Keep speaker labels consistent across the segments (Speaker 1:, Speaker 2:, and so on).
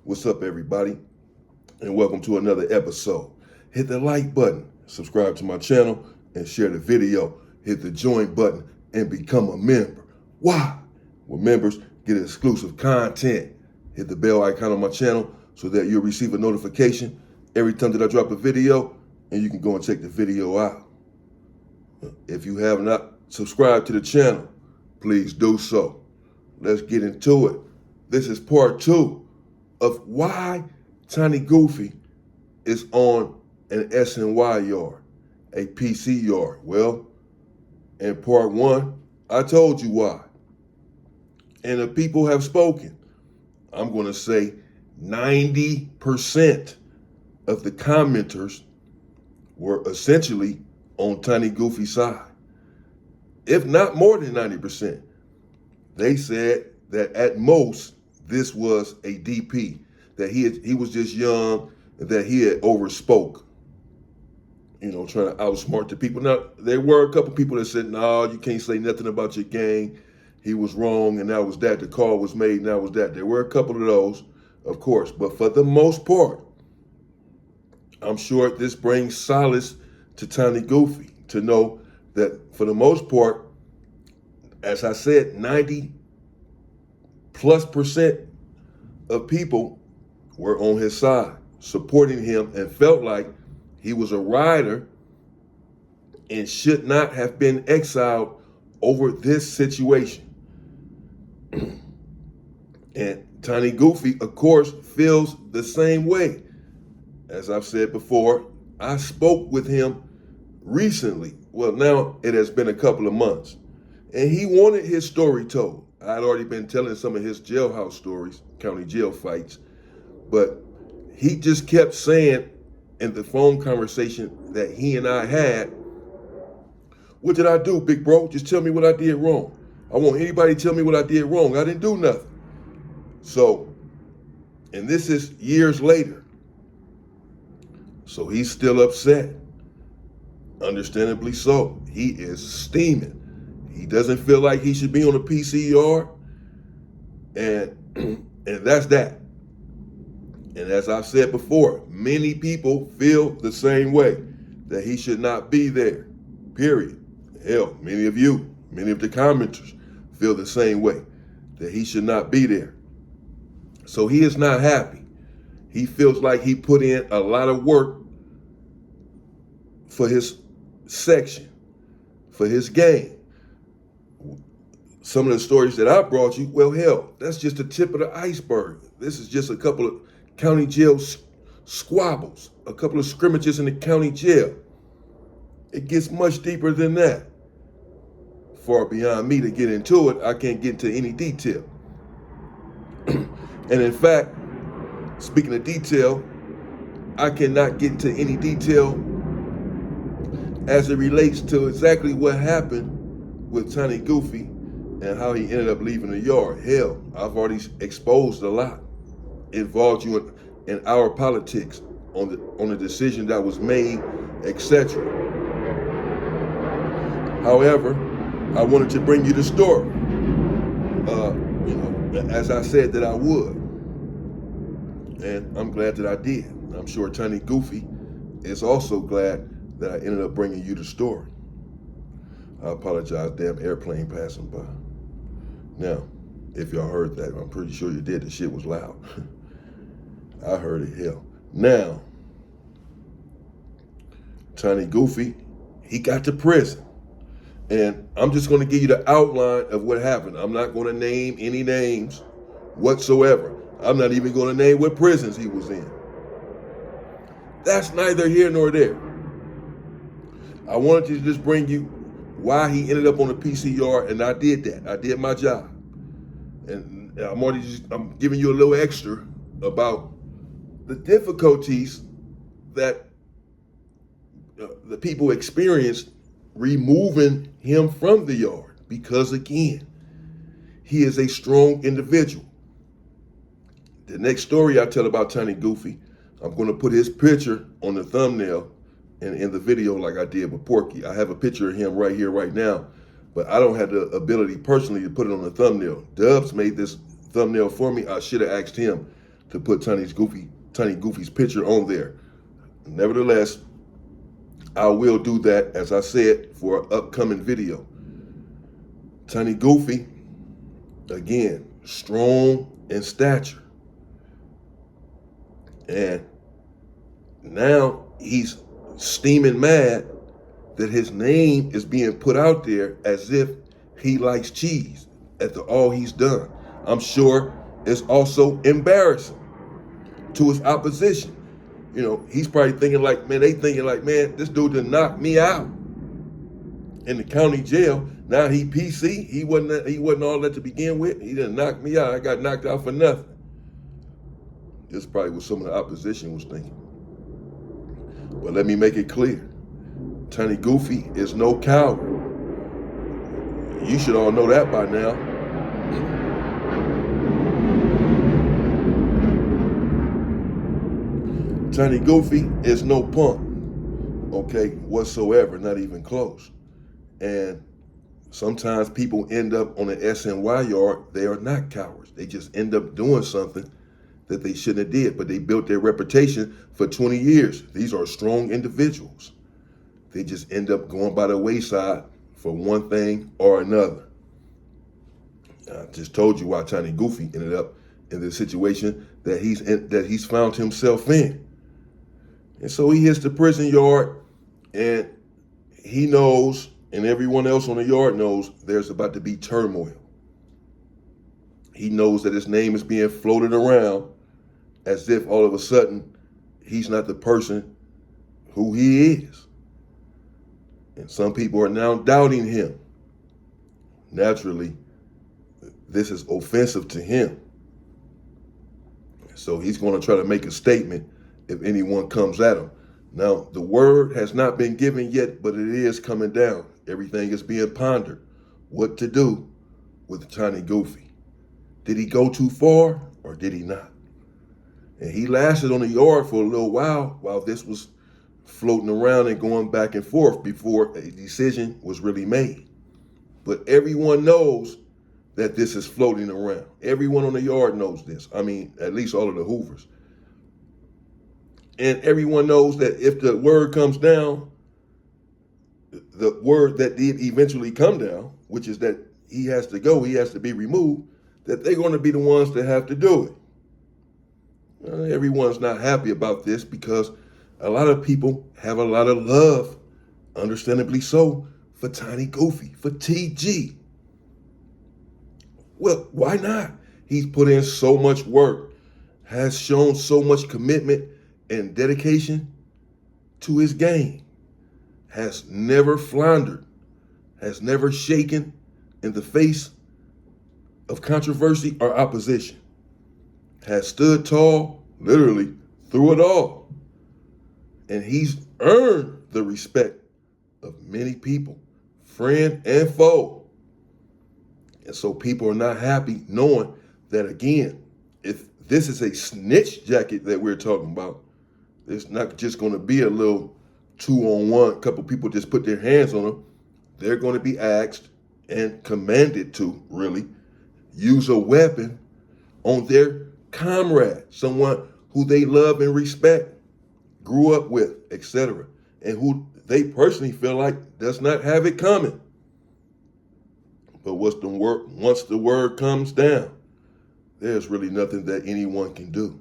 Speaker 1: What's up, everybody? And welcome to another episode. Hit the like button, subscribe to my channel, and share the video. Hit the join button and become a member. Why? Well, members get exclusive content. Hit the bell icon on my channel so that you'll receive a notification every time that I drop a video, and you can go and check the video out. If you have not subscribed to the channel, please do so. Let's get into it. This is part 2 of why Tiny Goofy is on an SNY yard, a PC yard. Well, in part 1, I told you why. And the people have spoken. I'm going to say 90% of the commenters were essentially on Tiny Goofy's side. If not more than 90%. They said that at most, this was a DP, that he was just young, that he had overspoke, trying to outsmart the people. Now, there were a couple people that said, no, you can't say nothing about your gang. He was wrong, and that was that. The call was made, and that was that. There were a couple of those, of course. But for the most part, I'm sure this brings solace to Tiny Goofy to know that for the most part, as I said, 90+% of people were on his side, supporting him, and felt like he was a rider and should not have been exiled over this situation. And Tiny Goofy, of course, feels the same way. As I've said before, I spoke with him recently. Well, now it has been a couple of months. And he wanted his story told. I'd already been telling some of his jailhouse stories, county jail fights. But he just kept saying in the phone conversation that he and I had, what did I do, big bro? Just tell me what I did wrong. I want anybody to tell me what I did wrong. I didn't do nothing. So, and this is years later. So he's still upset. Understandably so. He is steaming. He doesn't feel like he should be on a PC yard. And that's that. And as I've said before, many people feel the same way, that he should not be there, period. Hell, many of the commenters feel the same way, that he should not be there. So he is not happy. He feels like he put in a lot of work for his section, for his gang. Some of the stories that I brought you, well, hell, that's just the tip of the iceberg. This is just a couple of county jail squabbles, a couple of scrimmages in the county jail. It gets much deeper than that. Far beyond me to get into it, I can't get into any detail. And in fact, speaking of detail, I cannot get into any detail as it relates to exactly what happened with Tiny Goofy and how he ended up leaving the yard. Hell, I've already exposed a lot. Involved you in our politics on the decision that was made, etc. However, I wanted to bring you the story. As I said that I would. And I'm glad that I did. I'm sure Tiny Goofy is also glad that I ended up bringing you the story. I apologize, damn airplane passing by. Now, if y'all heard that, I'm pretty sure you did. The shit was loud. I heard it, hell. Now, Tiny Goofy, he got to prison. And I'm just going to give you the outline of what happened. I'm not going to name any names whatsoever. I'm not even going to name what prisons he was in. That's neither here nor there. I wanted to just bring you why he ended up on the PC yard, and I did that. I did my job. And I'm giving you a little extra about the difficulties that the people experienced removing him from the yard, because again, he is a strong individual. The next story I tell about Tiny Goofy, I'm going to put his picture on the thumbnail and in the video like I did with Porky. I have a picture of him right here, right now, but I don't have the ability personally to put it on the thumbnail. Dubs made this thumbnail for me. I should have asked him to put Tiny Goofy's picture on there. Nevertheless, I will do that, as I said, for an upcoming video. Tiny Goofy, again, strong in stature. And now he's steaming mad that his name is being put out there as if he likes cheese after all he's done. I'm sure it's also embarrassing to his opposition. You know, he's probably thinking like, man, this dude done knocked me out in the county jail. Now he PC. He wasn't all that to begin with. He done knocked me out. I got knocked out for nothing. This is probably what some of the opposition was thinking. But let me make it clear. Tiny Goofy is no coward. You should all know that by now. Tiny Goofy is no punk, okay, whatsoever, not even close. And sometimes people end up on the SNY yard. They are not cowards. They just end up doing something that they shouldn't have did, but they built their reputation for 20 years. These are strong individuals. They just end up going by the wayside for one thing or another. I just told you why Tiny Goofy ended up in the situation that he's found himself in. And so he hits the prison yard, and he knows, and everyone else on the yard knows, there's about to be turmoil. He knows that his name is being floated around as if all of a sudden he's not the person who he is. And some people are now doubting him. Naturally, this is offensive to him. So he's going to try to make a statement if anyone comes at him. Now, the word has not been given yet, but it is coming down. Everything is being pondered. What to do with Tiny Goofy. Did he go too far or did he not? And he lasted on the yard for a little while this was floating around and going back and forth before a decision was really made. But everyone knows that this is floating around. Everyone on the yard knows this. I mean, at least all of the Hoovers. And everyone knows that if the word comes down, the word that did eventually come down, which is that he has to go, he has to be removed, that they're going to be the ones that have to do it. Everyone's not happy about this because a lot of people have a lot of love, understandably so, for Tiny Goofy, for TG. Well, why not? He's put in so much work, has shown so much commitment and dedication to his game, has never floundered, has never shaken in the face of controversy or opposition, has stood tall, literally, through it all. And he's earned the respect of many people, friend and foe. And so people are not happy knowing that, again, if this is a snitch jacket that we're talking about, it's not just going to be a little 2-on-1, a couple people just put their hands on them. They're going to be asked and commanded to, really, use a weapon on their comrade, someone who they love and respect, grew up with, etc., and who they personally feel like does not have it coming. But once the word comes down, there's really nothing that anyone can do.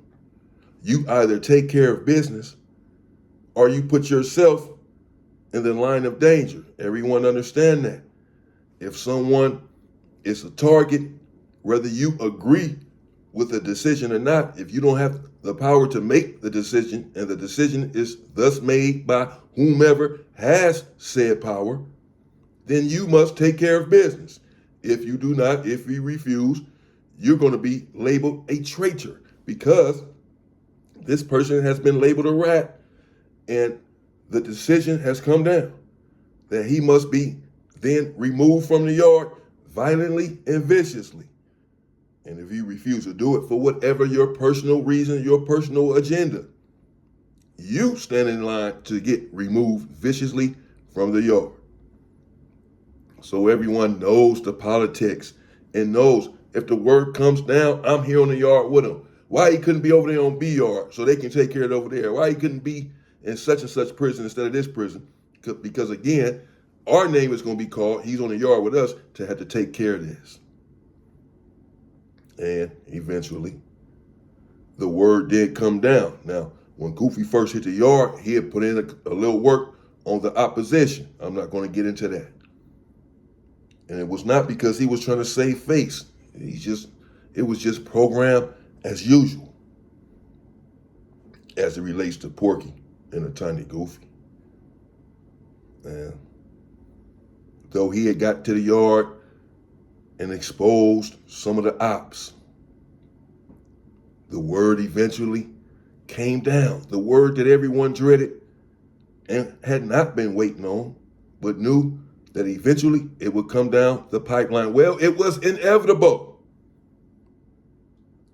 Speaker 1: You either take care of business or you put yourself in the line of danger. Everyone understand that. If someone is a target, whether you agree with the decision or not, if you don't have the power to make the decision, and the decision is thus made by whomever has said power, then you must take care of business. If you do not, if you refuse, you're going to be labeled a traitor because this person has been labeled a rat and the decision has come down that he must be then removed from the yard violently and viciously. And if you refuse to do it for whatever your personal reason, your personal agenda, you stand in line to get removed viciously from the yard. So everyone knows the politics and knows if the word comes down, I'm here on the yard with them. Why he couldn't be over there on B yard so they can take care of it over there? Why he couldn't be in such and such prison instead of this prison? Because again, our name is going to be called. He's on the yard with us to have to take care of this. And eventually, the word did come down. Now, when Goofy first hit the yard, he had put in a little work on the opposition. I'm not going to get into that. And it was not because he was trying to save face. It was just programmed as usual as it relates to Porky and a tiny Goofy. And though he had got to the yard and exposed some of the ops, the word eventually came down. The word that everyone dreaded and had not been waiting on, but knew that eventually it would come down the pipeline. Well, it was inevitable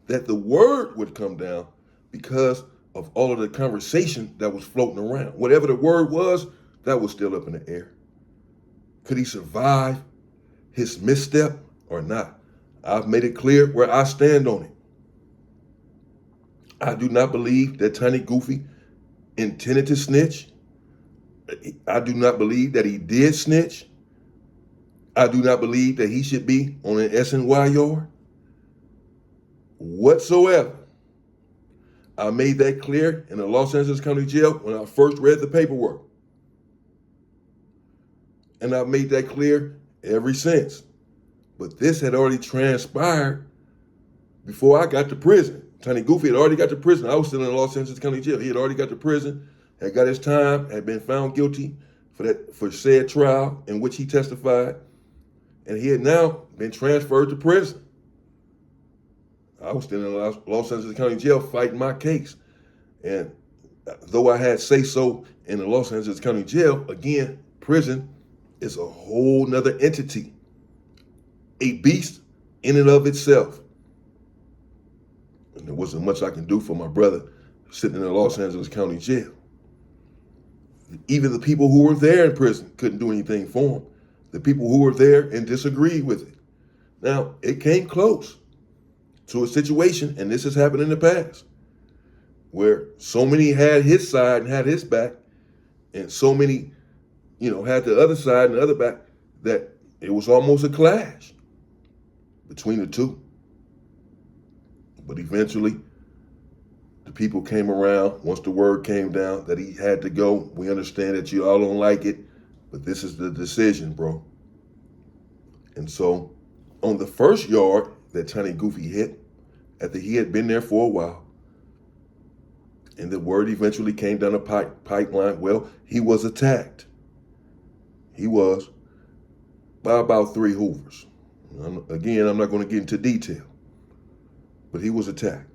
Speaker 1: that the word would come down because of all of the conversation that was floating around. Whatever the word was, that was still up in the air. Could he survive his misstep or not? I've made it clear where I stand on it. I do not believe that Tiny Goofy intended to snitch. I do not believe that he did snitch. I do not believe that he should be on an SNY yard whatsoever. I made that clear in the Los Angeles County Jail when I first read the paperwork. And I've made that clear ever since. But this had already transpired before I got to prison. Tiny Goofy had already got to prison. I was still in the Los Angeles County Jail. He had already got to prison, had got his time, had been found guilty for said trial in which he testified, and he had now been transferred to prison. I was still in the Los Angeles County Jail fighting my case. And though I had say-so in the Los Angeles County Jail, again, prison is a whole nother entity, a beast in and of itself. And there wasn't much I can do for my brother sitting in the Los Angeles County Jail. Even the people who were there in prison couldn't do anything for him. The people who were there and disagreed with it. Now, it came close to a situation, and this has happened in the past, where so many had his side and had his back, and so many, had the other side and the other back, that it was almost a clash between the two. But eventually, the people came around once the word came down that he had to go. We understand that you all don't like it, but this is the decision, bro. And so, on the first yard that Tiny Goofy hit, after he had been there for a while, and the word eventually came down the pipeline, well, he was attacked. He was by about 3 Hoovers. Again, I'm not going to get into detail, but he was attacked.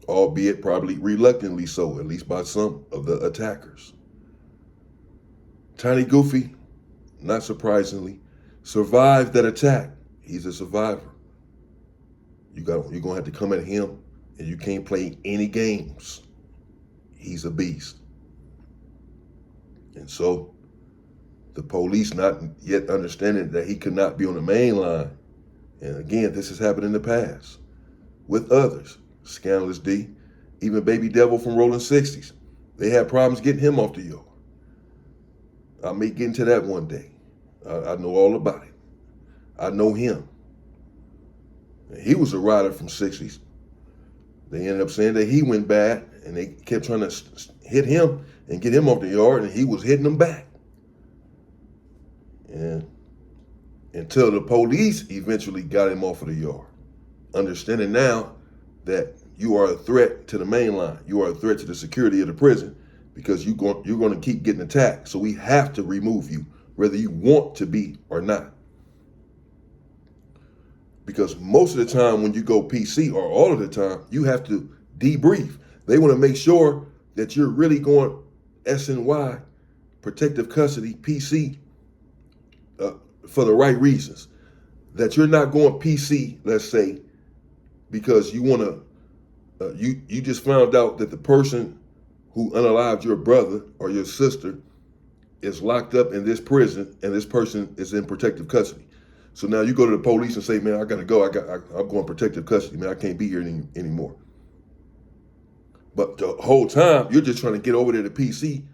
Speaker 1: Albeit probably reluctantly so, at least by some of the attackers. Tiny Goofy, not surprisingly, survived that attack. He's a survivor. You're going to have to come at him, and you can't play any games. He's a beast. And so, the police not yet understanding that he could not be on the main line. And again, this has happened in the past with others. Scandalous D, even Baby Devil from Rolling 60s. They had problems getting him off the yard. I may get into that one day. I know all about it. I know him. He was a rider from 60s. They ended up saying that he went bad, and they kept trying to hit him and get him off the yard, and he was hitting them back. And until the police eventually got him off of the yard, understanding now that you are a threat to the main line. You are a threat to the security of the prison because you're going to keep getting attacked. So we have to remove you, whether you want to be or not. Because most of the time when you go PC, or all of the time, you have to debrief. They want to make sure that you're really going SNY, protective custody, PC, for the right reasons. That you're not going PC, let's say, because you want to, you just found out that the person who unalived your brother or your sister is locked up in this prison, and this person is in protective custody. So now you go to the police and say, man, I got to go. I'm going protective custody. Man, I can't be here anymore. But the whole time, you're just trying to get over there to PC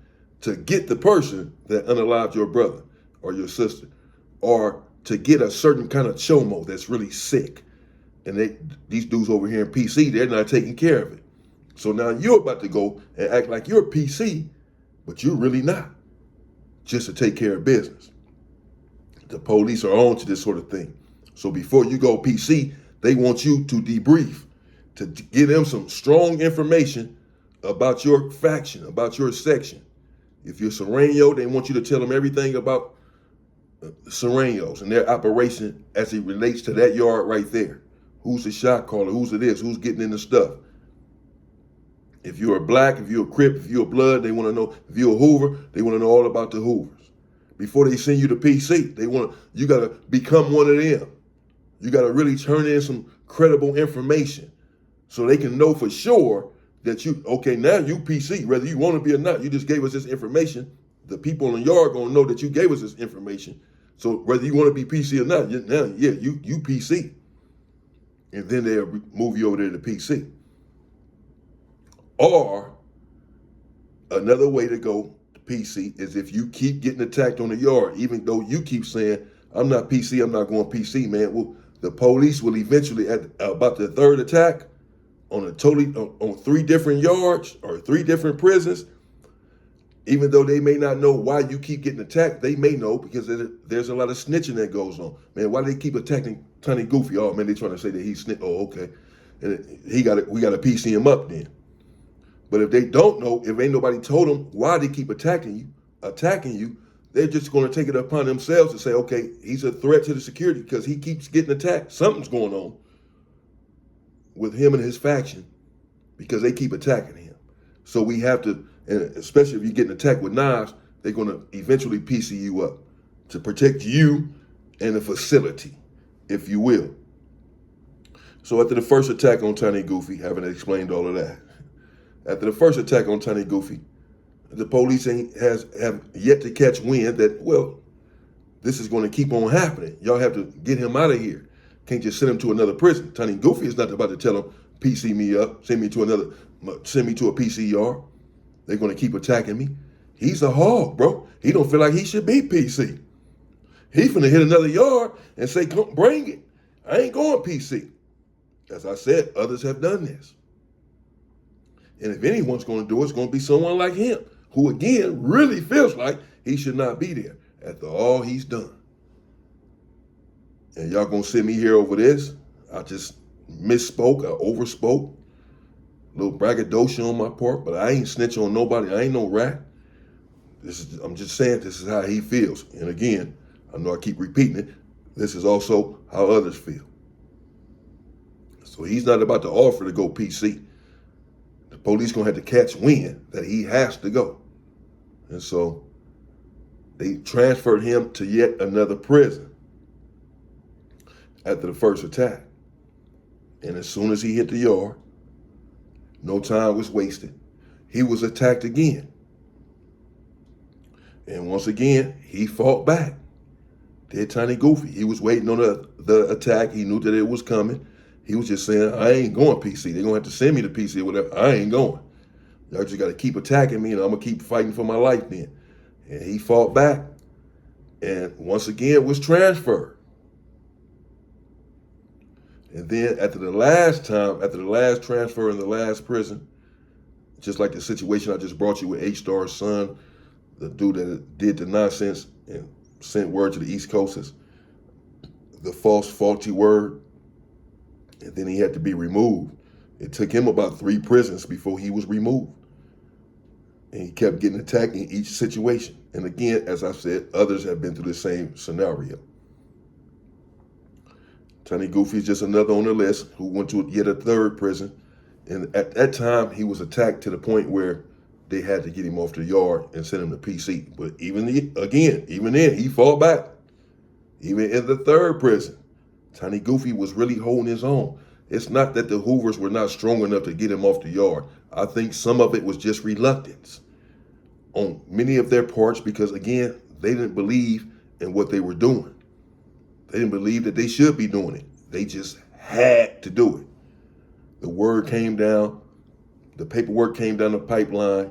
Speaker 1: to get the person that unalived your brother or your sister, or to get a certain kind of chomo that's really sick. And these dudes over here in PC, they're not taking care of it. So now you're about to go and act like you're PC, but you're really not, just to take care of business. The police are on to this sort of thing. So before you go PC, they want you to debrief, to give them some strong information about your faction, about your section. If you're Sereno, they want you to tell them everything about Serenos and their operation as it relates to that yard right there. Who's the shot caller? Who's it is? Who's getting in the stuff? If you're a Black, if you're a Crip, if you're a Blood, they want to know. If you're a Hoover, they want to know all about the Hoovers. Before they send you to PC, you got to become one of them. You got to really turn in some credible information so they can know for sure that now you PC, whether you want to be or not. You just gave us this information. The people in the yard going to know that you gave us this information. So whether you want to be PC or not, you PC. And then they'll move you over there to PC. Or another way to go to PC is if you keep getting attacked on the yard, even though you keep saying, I'm not PC, I'm not going PC, man. Well, the police will eventually, at about the third attack, on 3 different yards or 3 different prisons, even though they may not know why you keep getting attacked, they may know because there's a lot of snitching that goes on. Man, why do they keep attacking Tiny Goofy? Oh man, they trying to say that he's snitch. Oh, okay. And we got to PC him up then. But if they don't know, if ain't nobody told them why they keep attacking you, they're just going to take it upon themselves to say, okay, he's a threat to the security because he keeps getting attacked. Something's going on with him and his faction because they keep attacking him. So we have to, and especially if you're getting attacked with knives, they're going to eventually PC you up to protect you and the facility, if you will. So after the first attack on Tiny Goofy, having explained all of that, after the first attack on Tiny Goofy, the police have yet to catch wind that, well, this is going to keep on happening. Y'all have to get him out of here. Can't just send him to another prison. Tiny Goofy is not about to tell him, PC me up, send me to a PCR. They're going to keep attacking me. He's a hog, bro. He don't feel like he should be PC. He finna hit another yard and say, come bring it. I ain't going PC. As I said, others have done this. And if anyone's going to do it, it's going to be someone like him, who again really feels like he should not be there after all he's done. And y'all going to send me here over this? I just misspoke, I overspoke. A little braggadocio on my part, but I ain't snitch on nobody. I ain't no rat. I'm just saying this is how he feels. And again, I know I keep repeating it. This is also how others feel. So he's not about to offer to go PC. The police gonna have to catch wind that he has to go. And so they transferred him to yet another prison after the first attack. And as soon as he hit the yard, no time was wasted. He was attacked again. And once again, he fought back. Did Tiny Goofy. He was waiting on the attack. He knew that it was coming. He was just saying, I ain't going PC. They're going to have to send me to PC or whatever. I ain't going. Y'all just got to keep attacking me and I'm going to keep fighting for my life then. And he fought back and once again was transferred. And then after the last transfer in the last prison, just like the situation I just brought you with H-Star's son, the dude that did the nonsense and sent word to the East Coast as the faulty word, and then he had to be removed. It took him about 3 prisons before he was removed. And he kept getting attacked in each situation. And again, as I said, others have been through the same scenario. Tiny Goofy is just another on the list who went to yet a 3rd prison. And at that time, he was attacked to the point where they had to get him off the yard and send him to PC. But even then, he fought back. Even in the 3rd prison, Tiny Goofy was really holding his own. It's not that the Hoovers were not strong enough to get him off the yard. I think some of it was just reluctance on many of their parts because, again, they didn't believe in what they were doing. They didn't believe that they should be doing it. They just had to do it. The word came down, the paperwork came down the pipeline,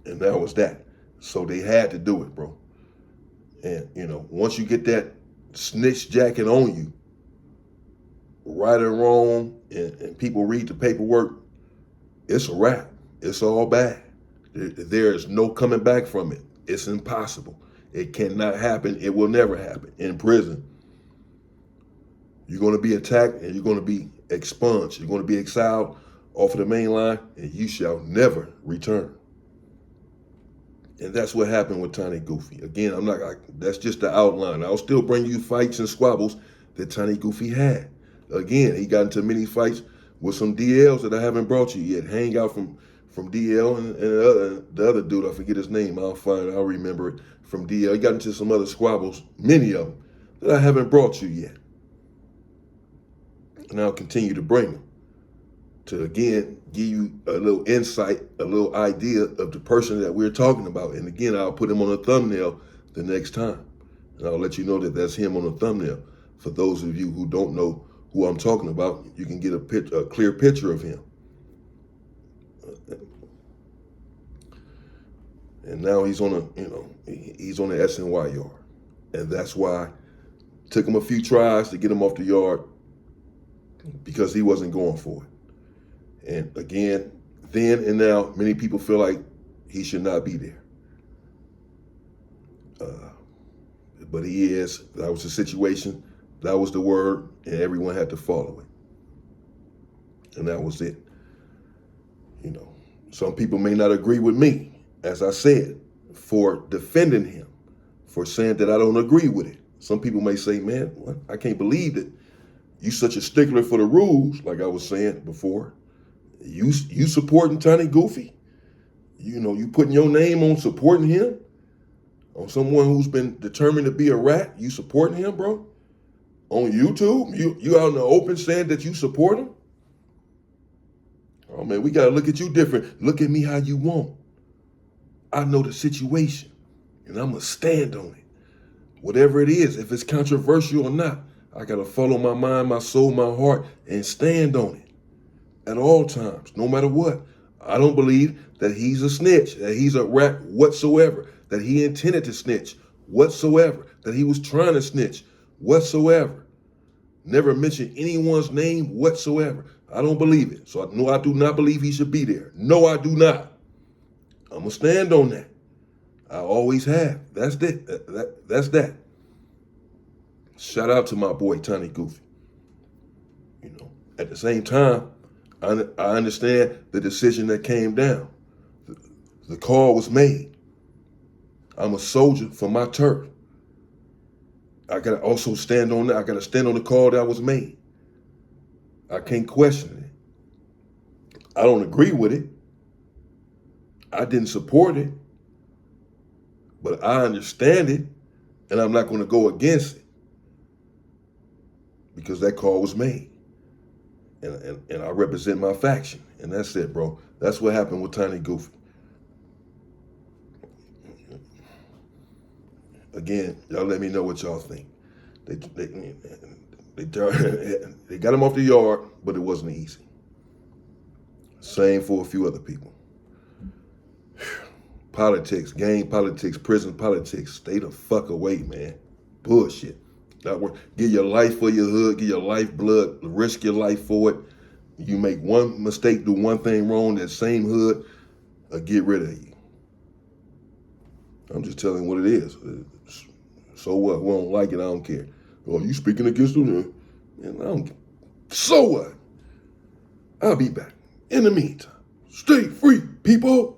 Speaker 1: and that was that. So they had to do it, bro. And, once you get that snitch jacket on you, right or wrong, and people read the paperwork, it's a wrap. It's all bad. There is no coming back from it. It's impossible. It cannot happen. It will never happen. In prison, you're going to be attacked and you're going to be expunged. You're going to be exiled off of the main line, and you shall never return. And that's what happened with Tiny Goofy. Again, that's just the outline. I'll still bring you fights and squabbles that Tiny Goofy had. Again, he got into many fights with some DLs that I haven't brought you yet. Hang out from DL and the other dude, I forget his name. I'll remember it, from DL. He got into some other squabbles, many of them, that I haven't brought you yet. And I'll continue to bring them to, again, give you a little insight, a little idea of the person that we're talking about. And again, I'll put him on a thumbnail the next time. And I'll let you know that that's him on a thumbnail. For those of you who don't know who I'm talking about, you can get a clear picture of him. And now he's on he's on the SNY yard. And that's why it took him a few tries to get him off the yard, because he wasn't going for it. And again, then and now, many people feel like he should not be there. But he is. That was the situation. That was the word, and everyone had to follow it. And that was it. Some people may not agree with me, as I said, for defending him, for saying that I don't agree with it. Some people may say, man, what? I can't believe that you such a stickler for the rules, like I was saying before. You supporting Tiny Goofy? You putting your name on supporting him? On someone who's been determined to be a rat? You supporting him, bro? On YouTube? You out in the open saying that you support him? Oh, man, we got to look at you different. Look at me how you want. I know the situation, and I'm going to stand on it. Whatever it is, if it's controversial or not, I got to follow my mind, my soul, my heart, and stand on it at all times, no matter what. I don't believe that he's a snitch, that he's a rat whatsoever, that he intended to snitch whatsoever, that he was trying to snitch whatsoever. Never mention anyone's name whatsoever. I don't believe it. So I do not believe he should be there. No, I do not. I'm going to stand on that. I always have. That's it. That's that. Shout out to my boy, Tiny Goofy. At the same time, I understand the decision that came down. The call was made. I'm a soldier for my turf. I got to also stand on that. I got to stand on the call that was made. I can't question it. I don't agree with it. I didn't support it. But I understand it, and I'm not going to go against it, because that call was made. And I represent my faction. And that's it, bro. That's what happened with Tiny Goofy. Again, y'all let me know what y'all think. They got him off the yard, but it wasn't easy. Same for a few other people. Politics, gang politics, prison politics. Stay the fuck away, man. Bullshit. Give your life for your hood, give your lifeblood, risk your life for it. You make one mistake, do one thing wrong, that same hood will get rid of you. I'm just telling you what it is. So what? We don't like it, I don't care. Oh, you speaking against them? And I don't. So what? I'll be back. In the meantime, stay free, people.